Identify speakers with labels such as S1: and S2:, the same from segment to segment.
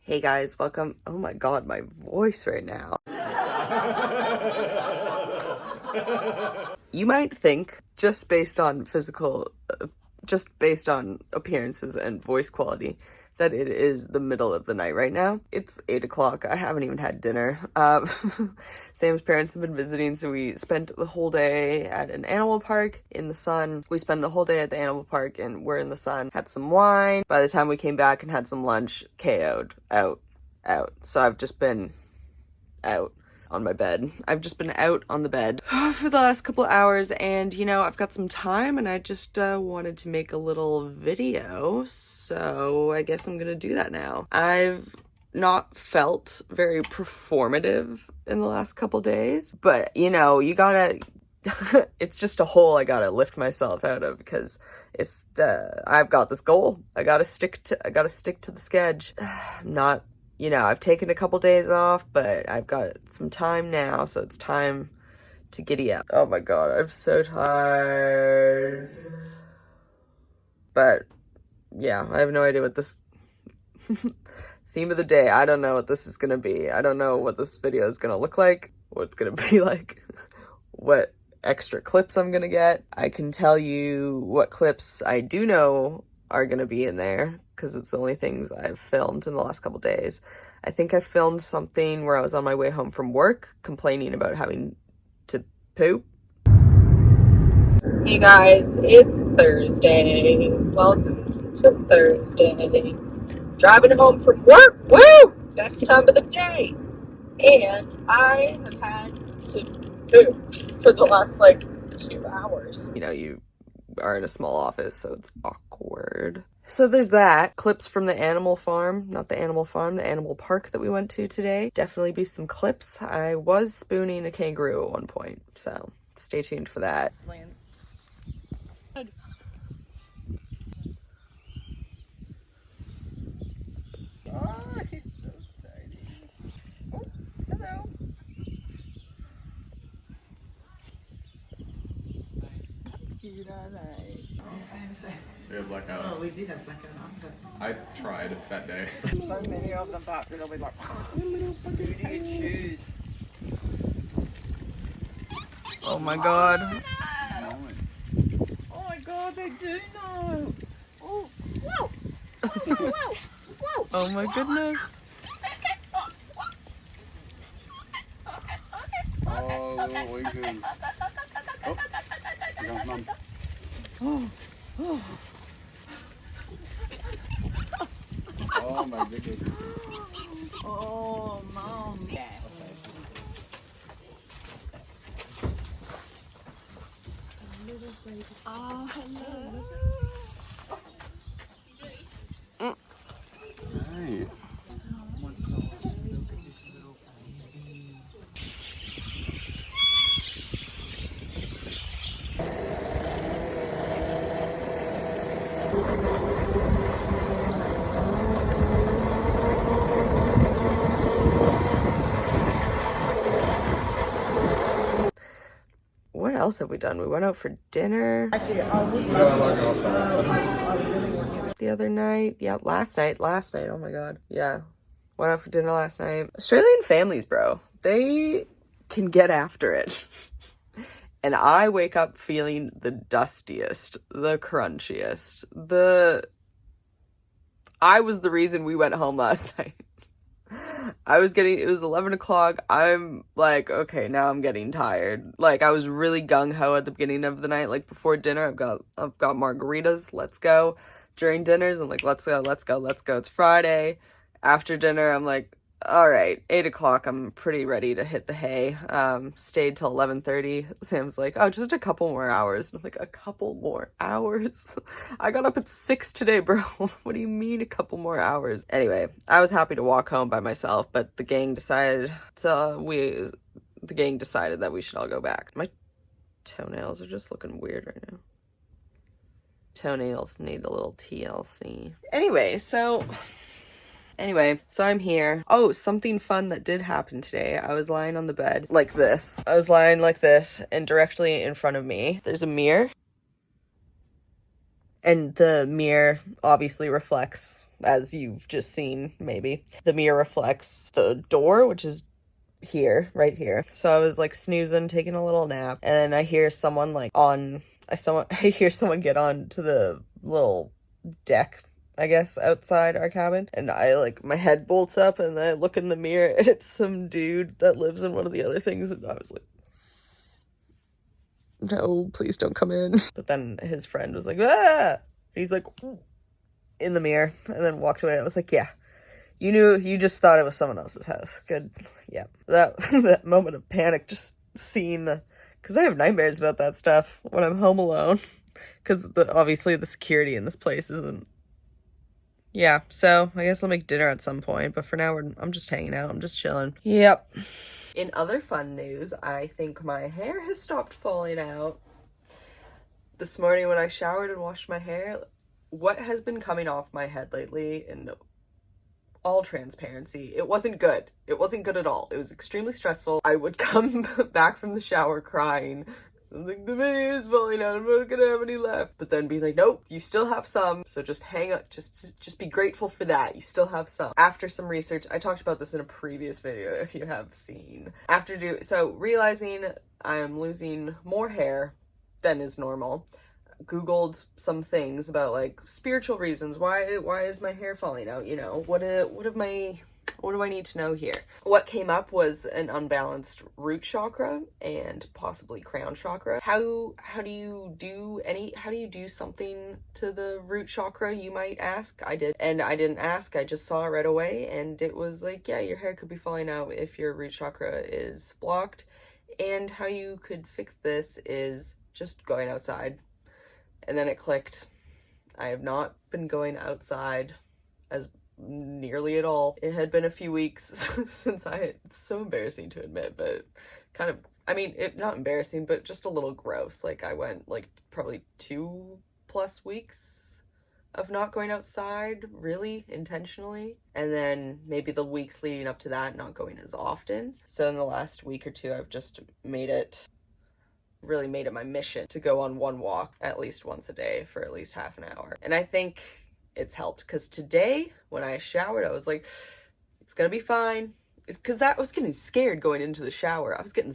S1: Hey guys, welcome. Oh my god, my voice right now. You might think, just based on appearances and voice quality, that it is the middle of the night right now. It's 8 o'clock. I haven't even had dinner. Sam's parents have been visiting, so we spent the whole day at an animal park in the sun. We spent the whole day at the animal park and we're in the sun, had some wine. By the time we came back and had some lunch, KO'd, out. So I've just been out on my bed. I've just been out on the bed for the last couple hours, and you know, I've got some time and I just wanted to make a little video, so I guess I'm gonna do that now. I've not felt very performative in the last couple days, but you know, you gotta it's just a hole I gotta lift myself out of, because it's I've got this goal. I gotta stick to the sketch. Not, you know, I've taken a couple days off, but I've got some time now, so it's time to giddy up. Oh my god, I'm so tired. But yeah, I have no idea what this theme of the day. I don't know what this is gonna be. I don't know what this video is gonna look like, what it's gonna be like, what extra clips I'm gonna get. I can tell you what clips I do know are gonna be in there, because it's the only things I've filmed in the last couple days. I think I filmed something where I was on my way home from work complaining about having to poop. Hey guys, it's Thursday. Welcome to Thursday. Driving home from work, woo! Best time of the day. And I have had to poop for the last 2 hours. You know, you are in a small office, so it's awkward. So there's that. Clips from the animal farm, not the animal farm, the animal park that we went to today. Definitely be some clips. I was spooning a kangaroo at one point, so stay tuned for that. Oh, he's so tiny. Oh, hello. Cute, are they?
S2: We had blackout.
S3: Oh, we did have blackout.
S2: I tried that day.
S3: So many of them, but they'll be like, who do you choose?
S1: Oh my god.
S3: Oh my god, they do know. Oh, whoa! Whoa, whoa, whoa!
S1: Oh my goodness.
S2: Oh, little wiggles. Oh, here comes Mum.
S3: Oh,
S2: Oh my goodness.
S3: oh, mom. Yeah. Oh, hello.
S2: Hey.
S1: What else have we done? We went out for dinner
S3: Actually, I would
S1: the other night. Yeah, last night. Oh my god. Yeah. Went out for dinner last night. Australian families, bro. They can get after it. And I wake up feeling the dustiest, the crunchiest, I was the reason we went home last night. It was 11 o'clock. I'm like, okay, now I'm getting tired. Like, I was really gung-ho at the beginning of the night. Like, before dinner, I've got margaritas, let's go. During dinners, I'm like, let's go. It's Friday. After dinner, I'm like, all right, 8 o'clock, I'm pretty ready to hit the hay. Stayed till 11:30. Sam's like, oh, just a couple more hours. And I'm like, a couple more hours? I got up at 6 today, bro. What do you mean a couple more hours? Anyway, I was happy to walk home by myself, but the gang decided that we should all go back. My toenails are just looking weird right now. Toenails need a little TLC. Anyway, so I'm here. Oh, something fun that did happen today. I was lying on the bed like this. And directly in front of me, there's a mirror. And the mirror obviously reflects as you've just seen, maybe. The mirror reflects the door, which is here, right here. So I was like snoozing, taking a little nap, and I hear someone like I hear someone get on to the little deck, I guess, outside our cabin, and I like, my head bolts up, and then I look in the mirror, and it's some dude that lives in one of the other things, and I was like, no, please don't come in. But then his friend was like, ah! He's like, ooh, in the mirror, and then walked away. I was like, yeah, you just thought it was someone else's house. Good. Yeah. That moment of panic, just seeing because I have nightmares about that stuff when I'm home alone, because obviously the security in this place isn't. Yeah, so I guess I'll make dinner at some point, but for now I'm just hanging out. I'm just chilling. Yep. In other fun news, I think my hair has stopped falling out. This morning when I showered and washed my hair, what has been coming off my head lately, in all transparency, it wasn't good. It wasn't good at all. It was extremely stressful. I would come back from the shower crying, something to me is falling out, I'm not gonna have any left. But then be like, nope, you still have some, so just hang up, just be grateful for that. You still have some. After some research, I talked about this in a previous video if you have seen. So realizing I'm losing more hair than is normal, Googled some things about like spiritual reasons. Why is my hair falling out? You know, what do I need to know here? What came up was an unbalanced root chakra and possibly crown chakra. How do you do something to the root chakra, you might ask? I did, and I didn't ask. I just saw it right away, and it was like, yeah, your hair could be falling out if your root chakra is blocked. And how you could fix this is just going outside. And then it clicked. I have not been going outside as nearly at all. It had been a few weeks since it's so embarrassing to admit, but kind of, I mean, not embarrassing, but just a little gross. Like, I went like probably 2+ weeks of not going outside really intentionally, and then maybe the weeks leading up to that not going as often. So in the last week or two, I've just made it my mission to go on one walk at least once a day for at least half an hour. And I think it's helped, because today when I showered, I was like, it's gonna be fine. Because I was getting scared going into the shower. I was getting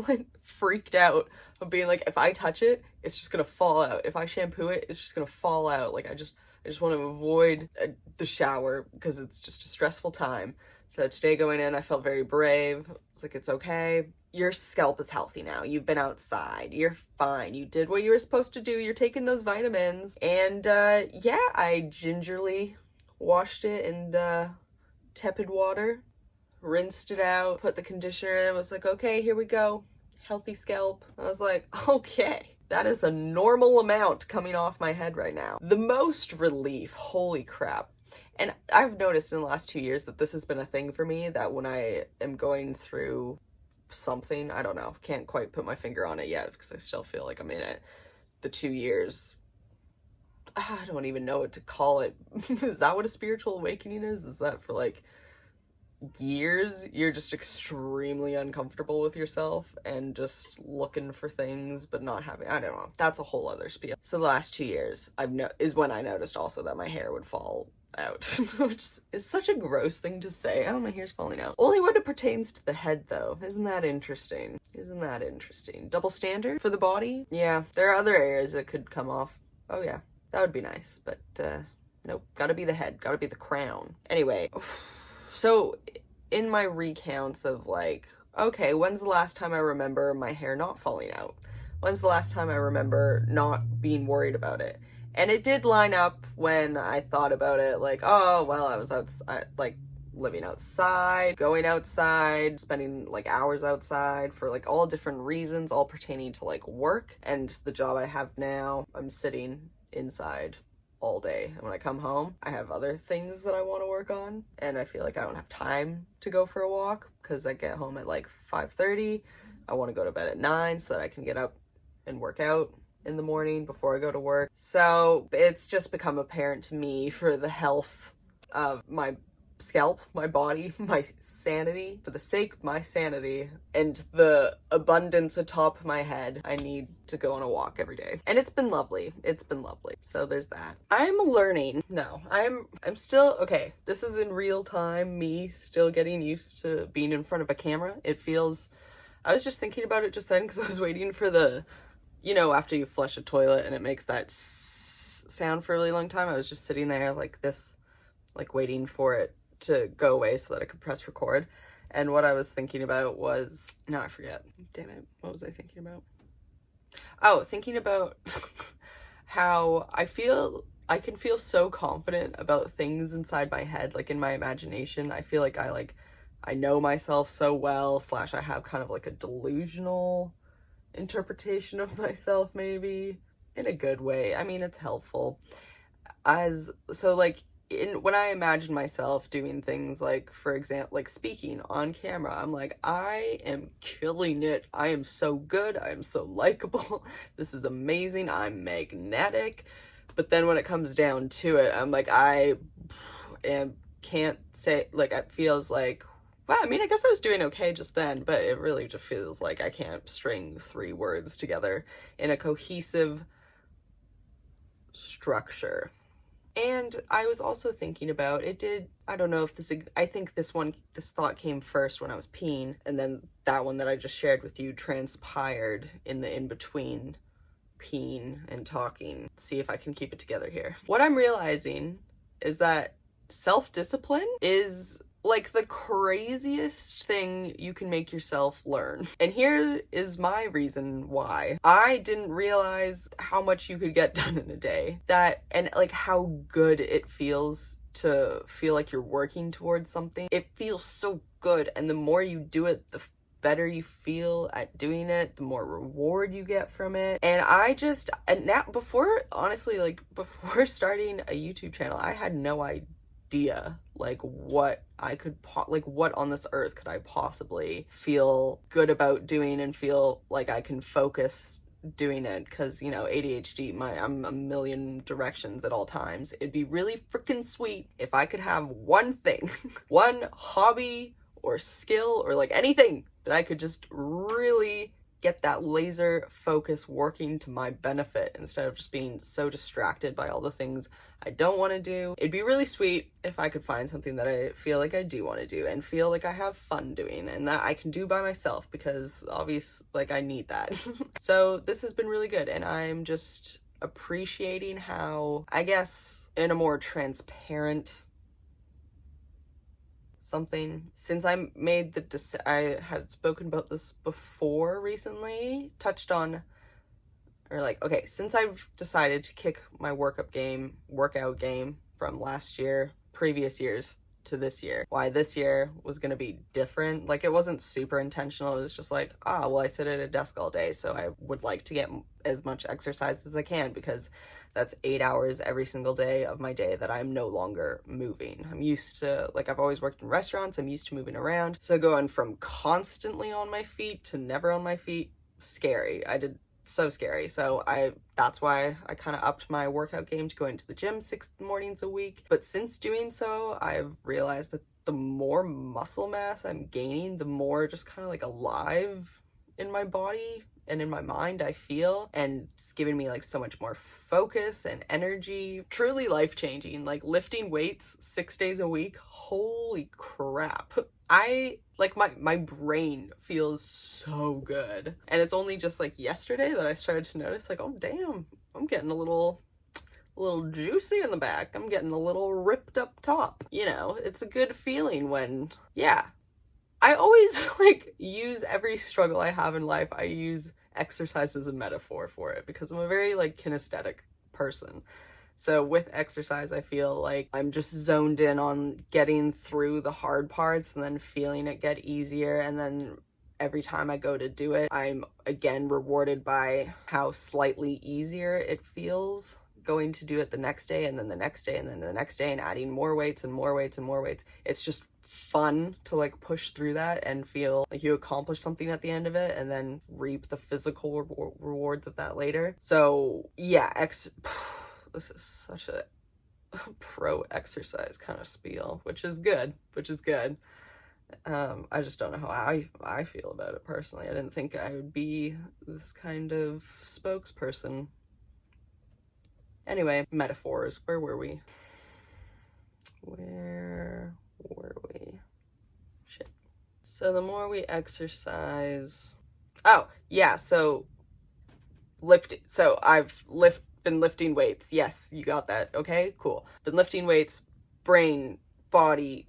S1: like freaked out of being like, if I touch it, it's just gonna fall out. If I shampoo it, it's just gonna fall out. Like, I just want to avoid the shower because it's just a stressful time. So today going in, I felt very brave. It's like, it's okay. Your scalp is healthy now. You've been outside. You're fine. You did what you were supposed to do. You're taking those vitamins. And yeah, I gingerly washed it in tepid water, rinsed it out, put the conditioner in, was like, okay, here we go. Healthy scalp. I was like, okay, that is a normal amount coming off my head right now. The most relief, holy crap. And I've noticed in the last 2 years that this has been a thing for me, that when I am going through something, I don't know, can't quite put my finger on it yet because I still feel like I'm in it. The 2 years, I don't even know what to call it. Is that what a spiritual awakening is? Is that for like years you're just extremely uncomfortable with yourself and just looking for things but not having, I don't know, that's a whole other spiel. So the last 2 years is when I noticed also that my hair would fall out, which is such a gross thing to say. Oh, my hair's falling out. Only when it pertains to the head, though. Isn't that interesting? Double standard for the body? Yeah, there are other areas that could come off. Oh yeah, that would be nice, but nope, gotta be the head, gotta be the crown. Anyway, so in my recounts of like, okay, when's the last time I remember my hair not falling out? When's the last time I remember not being worried about it? And it did line up when I thought about it, like, oh, well, I was outside, like, living outside, going outside, spending, like, hours outside for, like, all different reasons, all pertaining to, like, work. And the job I have now, I'm sitting inside all day. And when I come home, I have other things that I want to work on. And I feel like I don't have time to go for a walk because I get home at, like, 5:30. I want to go to bed at 9 so that I can get up and work out in the morning before I go to work. So it's just become apparent to me, for the health of my scalp, my body, my sanity, for the sake of my sanity and the abundance atop my head, I need to go on a walk every day. And it's been lovely. It's been lovely. So there's that. I'm learning. No, I'm still, okay, this is in real time, me still getting used to being in front of a camera. It feels, I was just thinking about it just then because I was waiting for the, you know, after you flush a toilet and it makes that sound for a really long time. I was just sitting there like this, like waiting for it to go away so that I could press record. And what I was thinking about was, now I forget. Damn it. What was I thinking about? Oh, thinking about how I can feel so confident about things inside my head, like in my imagination. I feel like I know myself so well, / I have kind of like a delusional interpretation of myself, maybe, in a good way. I mean, it's helpful. When I imagine myself doing things like, for example, like speaking on camera, I'm like, I am killing it. I am so good. I am so likable. This is amazing. I'm magnetic. But then when it comes down to it, I'm like, can't say, like, it feels like, well, I mean, I guess I was doing okay just then, but it really just feels like I can't string 3 words together in a cohesive structure. And I was also thinking about, I don't know if I think this thought came first when I was peeing, and then that one that I just shared with you transpired in the in-between peeing and talking. See if I can keep it together here. What I'm realizing is that self-discipline is like the craziest thing you can make yourself learn. And here is my reason why. I didn't realize how much you could get done in a day. And like how good it feels to feel like you're working towards something. It feels so good. And the more you do it, the better you feel at doing it, the more reward you get from it. And now, before starting a YouTube channel, I had no idea like what I could what on this earth could I possibly feel good about doing and feel like I can focus doing it, because, you know, ADHD, I'm a million directions at all times. It'd be really freaking sweet if I could have one thing, one hobby or skill or like anything that I could just really get that laser focus working to my benefit instead of just being so distracted by all the things I don't want to do. It'd be really sweet if I could find something that I feel like I do want to do and feel like I have fun doing and that I can do by myself, because obviously, like, I need that. So this has been really good, and I'm just appreciating how, I guess, in a more transparent something, since I made I had spoken about this before recently, since I've decided to kick my workout game from last year, previous years to this year, why this year was going to be different. Like, it wasn't super intentional. It was just like, I sit at a desk all day, so I would like to get as much exercise as I can, because that's 8 hours every single day of my day that I'm no longer moving. I'm used to, like, I've always worked in restaurants. I'm used to moving around. So going from constantly on my feet to never on my feet, scary. So scary. So that's why I kind of upped my workout game to going to the gym 6 mornings a week. But since doing so, I've realized that the more muscle mass I'm gaining, the more just kind of like alive in my body and in my mind I feel, and it's giving me like so much more focus and energy. Truly life-changing. Like, lifting weights 6 days a week, holy crap. My brain feels so good. And it's only just like yesterday that I started to notice, like, oh damn, I'm getting a little juicy in the back. I'm getting a little ripped up top. You know, it's a good feeling when, yeah. I always use every struggle I have in life, I use exercise as a metaphor for it, because I'm a very kinesthetic person. So with exercise, I feel like I'm just zoned in on getting through the hard parts and then feeling it get easier. And then every time I go to do it, I'm again rewarded by how slightly easier it feels going to do it the next day, and then the next day, and then the next day, and adding more weights and more weights and more weights. It's just fun to push through that and feel like you accomplish something at the end of it, and then reap the physical rewards of that later. So yeah, this is such a pro exercise kind of spiel, which is good, I just don't know how I feel about it personally. I didn't think I would be this kind of spokesperson. Anyway, metaphors. Where were we? Shit. So the more we exercise... Oh, yeah, so I've been lifting weights. Yes, you got that. Okay, cool. Been lifting weights, brain, body,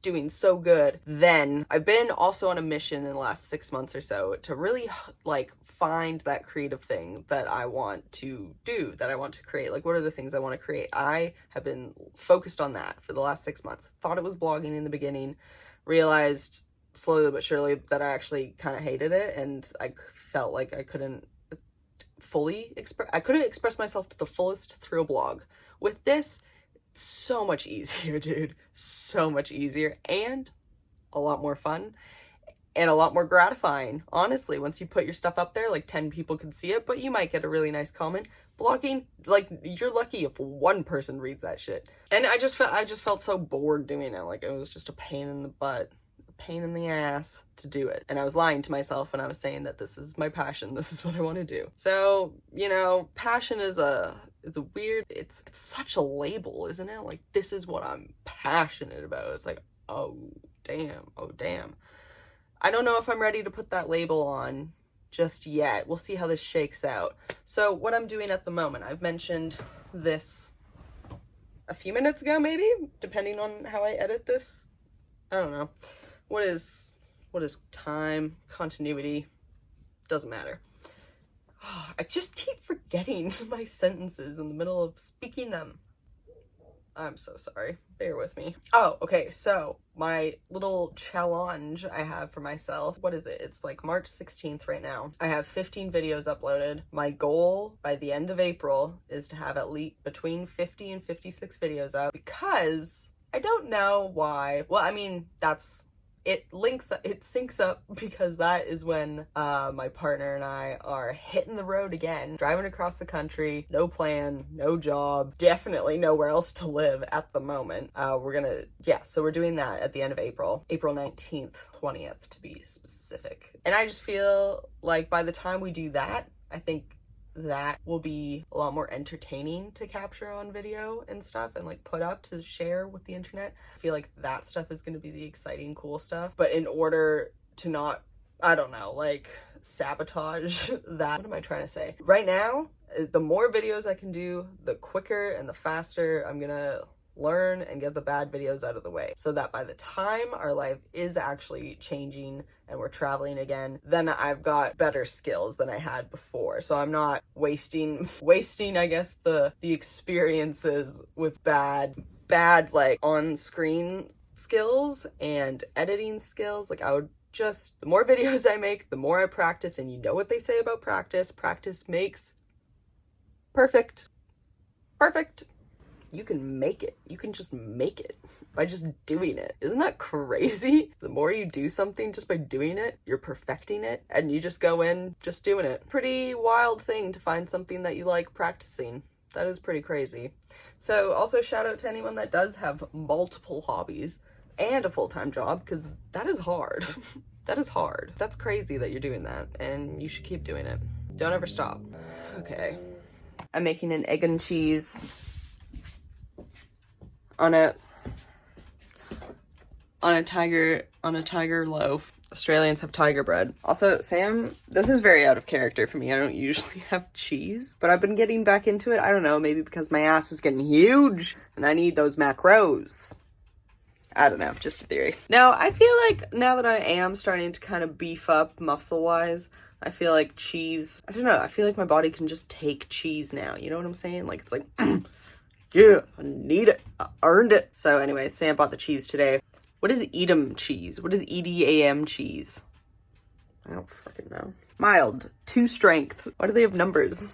S1: doing so good. Then I've been also on a mission in the last 6 months or so to really like find that creative thing that I want to do, that I want to create. Like, what are the things I want to create? I have been focused on that for the last 6 months. Thought it was blogging in the beginning, realized slowly but surely that I actually kind of hated it, and I felt like I couldn't express myself to the fullest through a blog. With this, so much easier, dude. So much easier and a lot more fun and a lot more gratifying. Honestly, once you put your stuff up there, like 10 people can see it, but you might get a really nice comment. Blogging, like, you're lucky if one person reads that shit. And I just felt so bored doing it. Like, it was just a pain in the butt, a pain in the ass to do it. And I was lying to myself when I was saying that this is my passion. This is what I want to do. So, you know, passion is it's such a label, isn't it? Like, this is what I'm passionate about. It's like, oh damn. I don't know if I'm ready to put that label on just yet. We'll see how this shakes out. So what I'm doing at the moment, I've mentioned this a few minutes ago, maybe, depending on how I edit this. I don't know. What is time, continuity? Doesn't matter. I just keep forgetting my sentences in the middle of speaking them. I'm so sorry. Bear with me. Oh, okay. So my little challenge I have for myself, what is it? It's like March 16th right now. I have 15 videos uploaded. My goal by the end of April is to have at least between 50 and 56 videos up, because I don't know why. Well, I mean, it syncs up because that is when my partner and I are hitting the road again, driving across the country, no plan, no job, definitely nowhere else to live at the moment. So we're doing that at the end of April 19th, 20th to be specific. And I just feel like by the time we do that, I think that will be a lot more entertaining to capture on video and stuff and like put up to share with the internet. I feel like that stuff is going to be the exciting, cool stuff. But in order to not, I don't know, like sabotage that, what am I trying to say? Right now, the more videos I can do, the quicker and the faster I'm gonna learn and get the bad videos out of the way, so that by the time our life is actually changing and we're traveling again, then I've got better skills than I had before. So I'm not wasting I guess the experiences with bad like on-screen skills and editing skills. Like, I would just, the more videos I make, the more I practice, and you know what they say about practice makes perfect. You can make it. You can just make it by just doing it. Isn't that crazy? The more you do something just by doing it, you're perfecting it, and you just go in just doing it. Pretty wild thing to find something that you like practicing. That is pretty crazy. So also shout out to anyone that does have multiple hobbies and a full-time job, because that is hard. That is hard. That's crazy that you're doing that, and you should keep doing it. Don't ever stop. Okay. I'm making an egg and cheese on a tiger loaf. Australians have tiger bread. Also, Sam, this is very out of character for me. I don't usually have cheese, but I've been getting back into it. I don't know, maybe because my ass is getting huge and I need those macros. I don't know, just a theory. Now, I feel like now that I am starting to kind of beef up muscle-wise, I feel like cheese, I don't know, I feel like my body can just take cheese now. You know what I'm saying? Like, it's like, yeah, I need it. I earned it. So anyway, Sam bought the cheese today. What is Edam cheese? What is EDAM cheese? I don't freaking know. Mild. 2 strength. Why do they have numbers?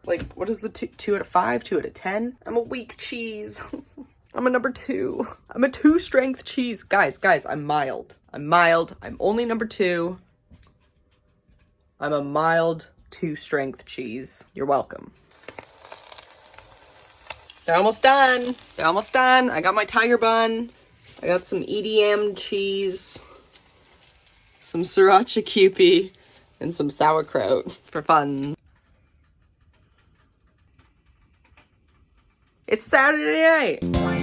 S1: Like, what is the 2 out of 5? 2 out of 10? I'm a weak cheese. I'm a number 2. I'm a 2 strength cheese. Guys, I'm mild. I'm only number 2. I'm a mild 2 strength cheese. You're welcome. They're almost done. They're almost done. I got my tiger bun. I got some EDM cheese, some sriracha Kewpie, and some sauerkraut for fun. It's Saturday night.